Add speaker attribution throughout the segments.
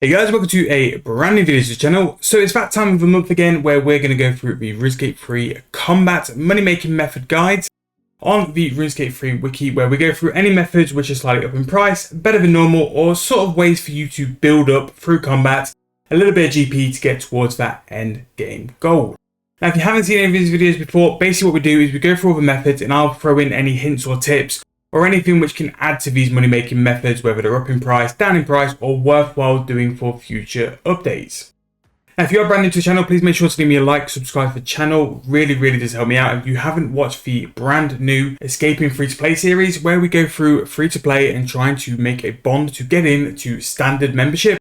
Speaker 1: Hey guys, welcome to a brand new video to the channel. So it's that time of the month again where we're going to go through the Runescape 3 combat money making method guides on the Runescape 3 wiki, where we go through any methods which are slightly up in price, better than normal, or sort of ways for you to build up through combat a little bit of GP to get towards that end game goal. Now if you haven't seen any of these videos before, basically what we do is we go through all the methods and I'll throw in any hints or tips or anything which can add to these money making methods, whether they're up in price, down in price, or worthwhile doing for future updates. Now if you are brand new to the channel, please make sure to leave me a like, subscribe to the channel, really does help me out. If you haven't watched the brand new Escaping Free to Play series, where we go through free to play and trying to make a bond to get in to standard membership,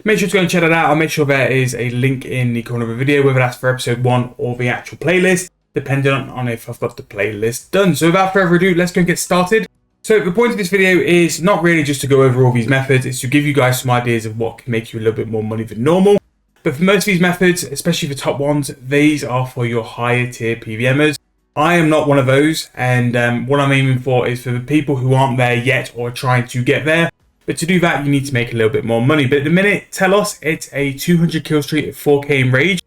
Speaker 1: make sure to go and check that out. I'll make sure there is a link in the corner of the video, whether that's for episode 1 or the actual playlist, depending on if I've got the playlist done. So without further ado, let's go and get started. So the point of this video is not really just to go over all these methods, it's to give you guys some ideas of what can make you a little bit more money than normal. But for most of these methods, especially the top ones, these are for your higher tier PVMers. I am not one of those, and what I'm aiming for is for the people who aren't there yet or trying to get there. But to do that, you need to make a little bit more money. But at the minute, tell us it's a 200 kill streak at 4k in rage,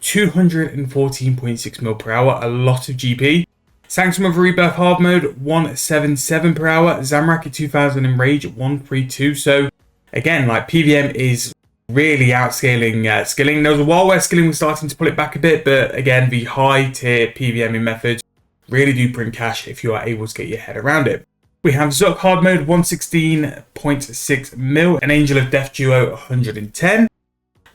Speaker 1: 214.6 mil per hour, a lot of GP. Sanctum of Rebirth hard mode 177 per hour, Zamrak at 2000 in rage at 132. So again, like PVM is really outscaling skilling. There was a while where skilling was starting to pull it back a bit, but again, the high tier PVMing methods really do bring cash if you are able to get your head around it. We have Zuck hard mode 116.6 mil, an Angel of Death duo 110.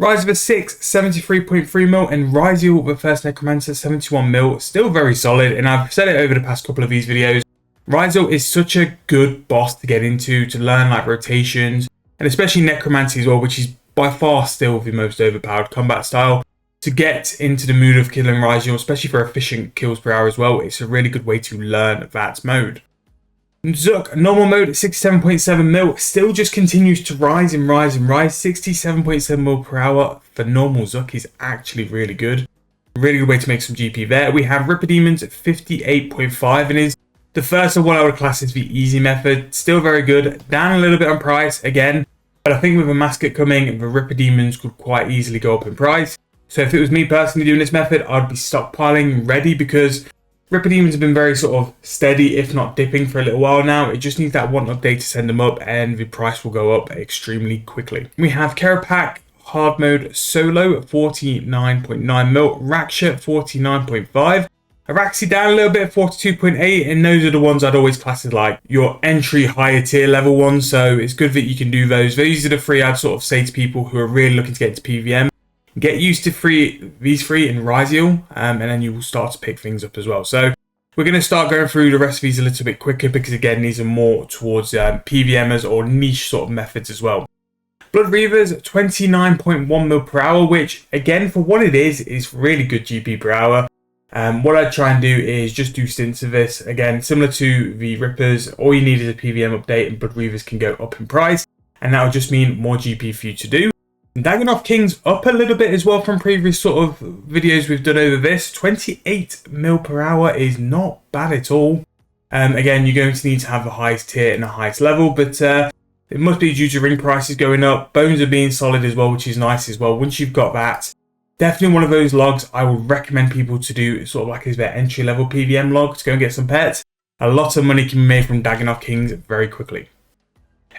Speaker 1: Rise of a 6, 73.3 mil, and Ryziel, the first Necromancer, 71 mil, still very solid, and I've said it over the past couple of these videos. Ryziel is such a good boss to get into, to learn like rotations, and especially Necromancy as well, which is by far still the most overpowered combat style. To get into the mood of killing Ryziel, especially for efficient kills per hour as well, it's a really good way to learn that mode. Zuck, normal mode, 67.7 mil, still just continues to rise and rise and rise. 67.7 mil per hour for normal Zuck is actually really good. Really good way to make some GP there. We have Ripper Demons at 58.5 and is the first of what I would class as the easy method. Still very good. Down a little bit on price again, but I think with a Mascot coming, the Ripper Demons could quite easily go up in price. So if it was me personally doing this method, I'd be stockpiling ready because Ripper Demons have been very sort of steady, if not dipping, for a little while now. It just needs that one update to send them up and the price will go up extremely quickly. We have Kerapak hard mode solo at 49.9 mil, Raksha 49.5, Araxi down a little bit at 42.8, and those are the ones I'd always class as like your entry higher tier level ones, so it's good that you can do those. These are the three I'd sort of say to people who are really looking to get into PVM. Get used to these three in Ryziel, and then you will start to pick things up as well. So we're going to start going through the rest of these a little bit quicker because again, these are more towards PVMers or niche sort of methods as well. Blood Reavers 29.1 mil per hour, which again, for what it is really good GP per hour. What I'd try and do is just do stints of this. Again, similar to the Rippers, all you need is a PVM update and Blood Reavers can go up in price, and that will just mean more GP for you to do. Dagonoth King's up a little bit as well from previous sort of videos we've done over this. 28 mil per hour is not bad at all. Again, you're going to need to have the highest tier and the highest level, but it must be due to ring prices going up. Bones are being solid as well, which is nice as well. Once you've got that, definitely one of those logs I would recommend people to do sort of like as their entry level PVM log to go and get some pets. A lot of money can be made from Dagonoth Kings very quickly.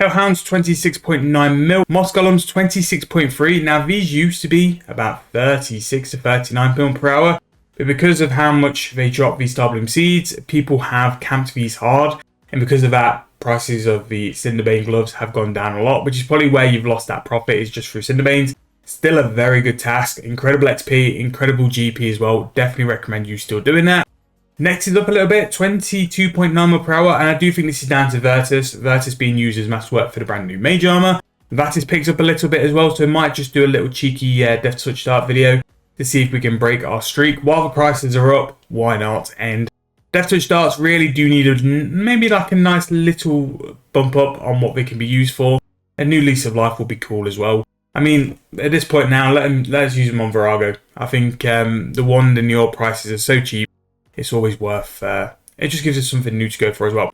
Speaker 1: Hounds 26.9 mil, Moss Golems 26.3. Now these used to be about 36 to 39 mil per hour, but because of how much they drop these Starbloom seeds, people have camped these hard, and because of that, prices of the Cinderbane gloves have gone down a lot, which is probably where you've lost that profit, is just through Cinderbanes. Still a very good task, incredible XP, incredible GP as well. Definitely recommend you still doing that. Next is up a little bit, 22.9 mil per hour, and I do think this is down to Virtus. Virtus being used as masterwork for the brand new Mage Armor. Virtus picks up a little bit as well, so I might just do a little cheeky Death Touch start video to see if we can break our streak. While the prices are up, why not? And Death Touch starts really do need maybe like a nice little bump up on what they can be used for. A new lease of life will be cool as well. I mean, at this point now, let's use them on Virago. I think the wand and the oil prices are so cheap. It's always worth, it just gives us something new to go for as well.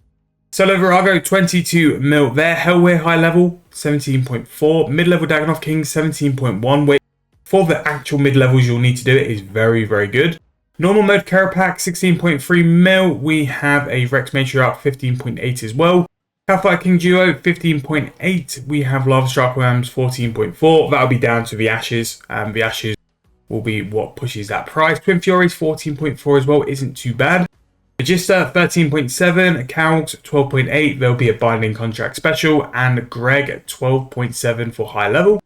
Speaker 1: Solo Virago, 22 mil there. Hellweir high level, 17.4. Mid-level Dagonoth King, 17.1, which for the actual mid-levels you'll need to do it is very, very good. Normal mode Carapax, 16.3 mil. We have a Rex Matriarch, 15.8 as well. Half-Life King Duo, 15.8. We have Lava Strike Worms, 14.4. That'll be down to the Ashes. The Ashes will be what pushes that price. Twin Furies, 14.4 as well. Isn't too bad. Register, 13.7. Cows, 12.8. There'll be a Binding Contract Special. And Greg, 12.7 for high level.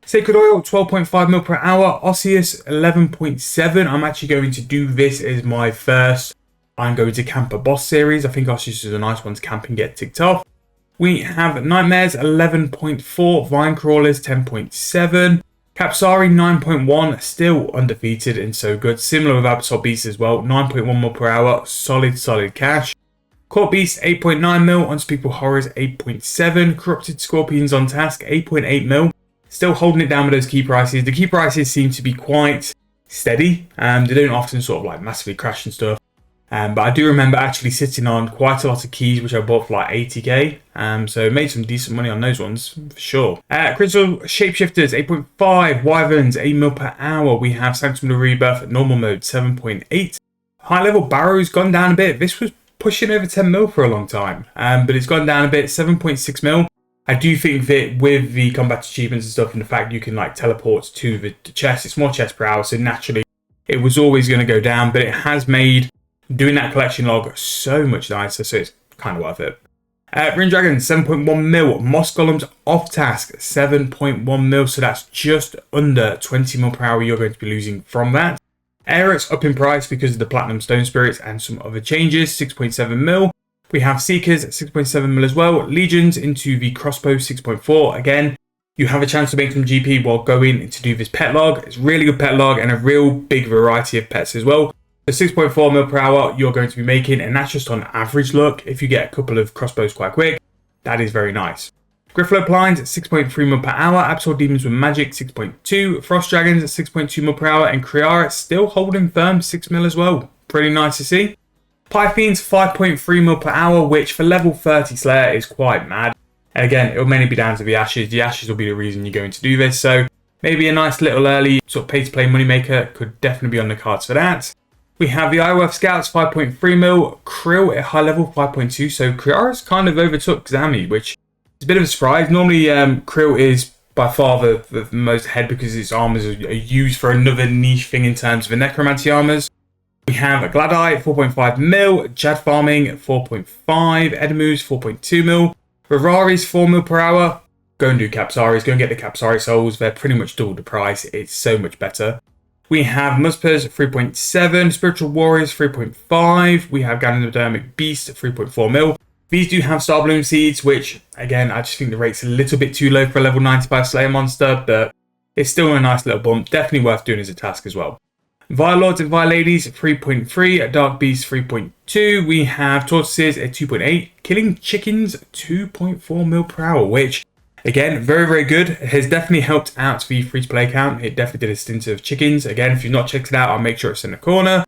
Speaker 1: Sacred Oil, 12.5 mil per hour. Osseous, 11.7. I'm actually going to do this as my first I'm going to camp a boss series. I think Osseous is a nice one to camp and get ticked off. We have Nightmares, 11.4. Vine Crawlers, 10.7. Capsari, 9.1. Still undefeated and so good. Similar with Abyssal Beast as well. 9.1 mil per hour. Solid cash. Court Beast, 8.9 mil. Unspeakable Horrors, 8.7. Corrupted Scorpions on Task, 8.8 mil. Still holding it down with those key prices. The key prices seem to be quite steady. They don't often sort of like massively crash and stuff. But I do remember actually sitting on quite a lot of keys, which I bought for like 80k. So made some decent money on those ones, for sure. Crystal Shapeshifters, 8.5. Wyverns, 8 mil per hour. We have Sanctum of the Rebirth, normal mode, 7.8. High level Barrow's gone down a bit. This was pushing over 10 mil for a long time. But it's gone down a bit, 7.6 mil. I do think that with the combat achievements and stuff and the fact you can like teleport to the chest, it's more chest per hour. So naturally it was always going to go down, but it has made doing that collection log so much nicer, so it's kind of worth it. Rune Dragon, 7.1 mil. Moss Golems off task, 7.1 mil, so that's just under 20 mil per hour you're going to be losing from that. Aerith's up in price because of the Platinum Stone Spirits and some other changes, 6.7 mil. We have Seekers, 6.7 mil as well. Legions into the Crossbow, 6.4. Again, you have a chance to make some GP while going to do this pet log. It's a really good pet log and a real big variety of pets as well. The 6.4 mil per hour you're going to be making, and that's just on average look. If you get a couple of crossbows quite quick, that is very nice. Griffalo Plines, 6.3 mil per hour. Absol Demons with Magic, 6.2. Frost Dragons, 6.2 mil per hour. And Kriara still holding firm, 6 mil as well. Pretty nice to see. Pythians, 5.3 mil per hour, which for level 30 Slayer is quite mad. And again, it'll mainly be down to the Ashes. The Ashes will be the reason you're going to do this. So maybe a nice little early sort of pay-to-play moneymaker could definitely be on the cards for that. We have the Iworth Scouts, 5.3 mil. Krill at high level, 5.2. So Kriara's kind of overtook Zami, which is a bit of a surprise. Normally, Krill is by far the most ahead because its armors are used for another niche thing in terms of the Necromancy armors. We have Gladeye, 4.5 mil. Jad Farming, 4.5. Edamus, 4.2 mil. Rararis, 4 mil per hour. Go and do Capsaris. Go and get the Capsari souls. They're pretty much double the price. It's so much better. We have Muspers, 3.7. Spiritual Warriors, 3.5. We have Ganodermic Beast, 3.4 mil. These do have Star Bloom Seeds, which, again, I just think the rate's a little bit too low for a level 95 Slayer monster, but it's still a nice little bump. Definitely worth doing as a task as well. Lords and Ladies, 3.3. Dark Beast, 3.2. We have Tortoises at 2.8. Killing Chickens, 2.4 mil per hour, which, again, very, very good. It has definitely helped out the free-to-play account. It definitely did a stint of chickens. Again, if you've not checked it out, I'll make sure it's in the corner.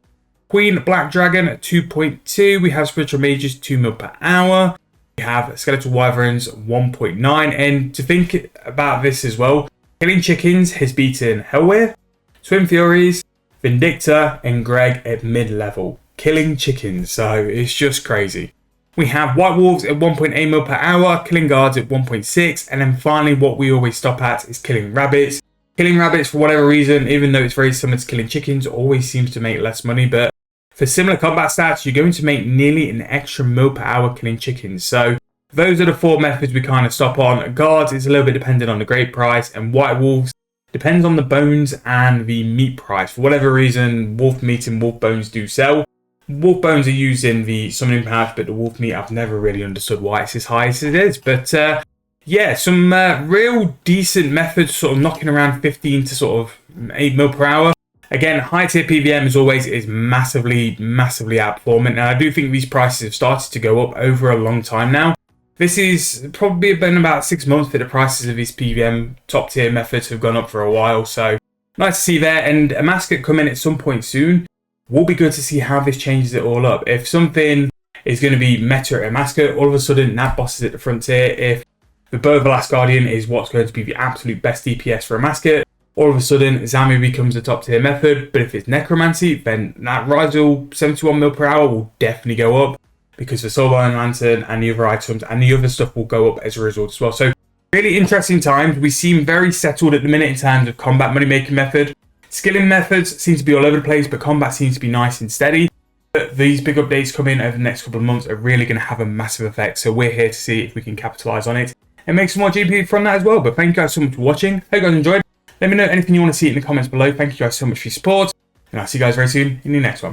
Speaker 1: Queen Black Dragon at 2.2. We have Spiritual Mages, 2 mil per hour. We have Skeletal Wyverns, 1.9. And to think about this as well, Killing Chickens has beaten Hellweir, Twin Furies, Vindicta, and Greg at mid-level. Killing Chickens, so it's just crazy. We have White Wolves at 1.8 mil per hour, Killing Guards at 1.6, and then finally what we always stop at is Killing Rabbits. Killing Rabbits, for whatever reason, even though it's very similar to Killing Chickens, always seems to make less money, but for similar combat stats, you're going to make nearly an extra mil per hour Killing Chickens. So those are the four methods we kind of stop on. Guards is a little bit dependent on the grade price, and White Wolves depends on the bones and the meat price. For whatever reason, wolf meat and wolf bones do sell. Wolf bones are used in the summoning pouch, but the wolf meat, I've never really understood why it's as high as it is. But yeah, some real decent methods, sort of knocking around 15 to sort of 8 mil per hour. Again, high tier PVM as always is massively outperforming. And I do think these prices have started to go up over a long time now. This is probably been about 6 months that the prices of these PVM top tier methods have gone up for a while. So nice to see there. And a mascot coming at some point soon. Will be good to see how this changes it all up. If something is going to be meta at a mascot, all of a sudden Nat Boss is at the front tier. If The Bow of the Last Guardian is what's going to be the absolute best DPS for a Masket. All of a sudden, Zami becomes a top tier method, but if it's Necromancy, then that Rigel 71 mil per hour will definitely go up, because the Soulburn Lantern and the other items and the other stuff will go up as a result as well. So really interesting times. We seem very settled at the minute in terms of combat money making method. Skilling methods seem to be all over the place, but combat seems to be nice and steady. But these big updates coming over the next couple of months are really going to have a massive effect. So we're here to see if we can capitalize on it and make some more GP from that as well. But thank you guys so much for watching. Hope you guys enjoyed. Let me know anything you want to see in the comments below. Thank you guys so much for your support, and I'll see you guys very soon in the next one.